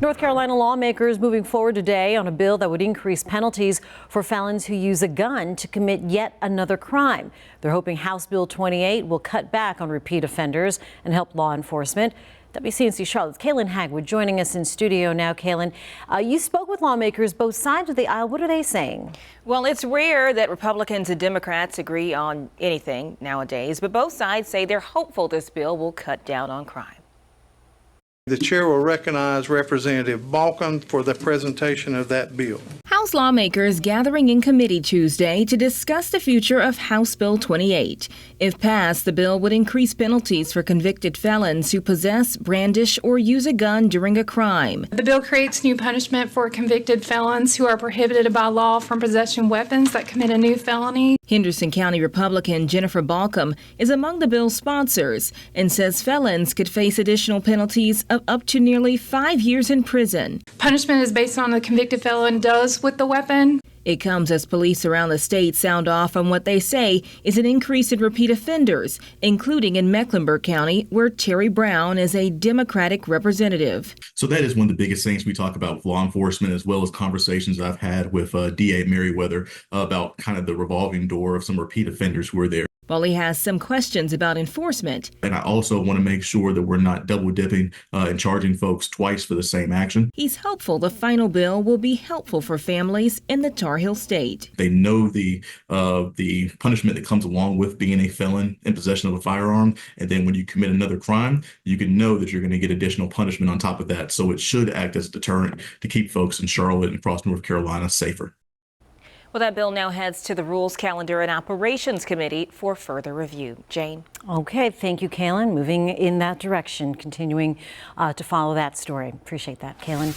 North Carolina lawmakers moving forward today on a bill that would increase penalties for felons who use a gun to commit yet another crime. They're hoping House Bill 28 will cut back on repeat offenders and help law enforcement. WCNC Charlotte's Kaylin Hagwood joining us in studio now. Kaylin, you spoke with lawmakers both sides of the aisle. What are they saying? Well, it's rare that Republicans and Democrats agree on anything nowadays, but both sides say they're hopeful this bill will cut down on crime. The chair will recognize Representative Balkin for the presentation of that bill. House lawmakers gathering in committee Tuesday to discuss the future of House Bill 28. If passed, the bill would increase penalties for convicted felons who possess, brandish, or use a gun during a crime. The bill creates new punishment for convicted felons who are prohibited by law from possessing weapons that commit a new felony. Henderson County Republican Jennifer Balcom is among the bill's sponsors and says felons could face additional penalties of up to nearly 5 years in prison. Punishment is based on what the convicted felon does with the weapon. It comes as police around the state sound off on what they say is an increase in repeat offenders, including in Mecklenburg County, where Terry Brown is a Democratic representative. So that is one of the biggest things we talk about with law enforcement, as well as conversations I've had with DA Merriweather about kind of the revolving door of some repeat offenders who are there. While he has some questions about enforcement. And I also want to make sure that we're not double dipping and charging folks twice for the same action. He's hopeful the final bill will be helpful for families in the Tar Heel State. They know the punishment that comes along with being a felon in possession of a firearm. And then when you commit another crime, you can know that you're going to get additional punishment on top of that. So it should act as a deterrent to keep folks in Charlotte and across North Carolina safer. Well, that bill now heads to the Rules, Calendar, and Operations Committee for further review. Jane. Okay, thank you, Kaylin. Moving in that direction, continuing to follow that story. Appreciate that, Kaylin.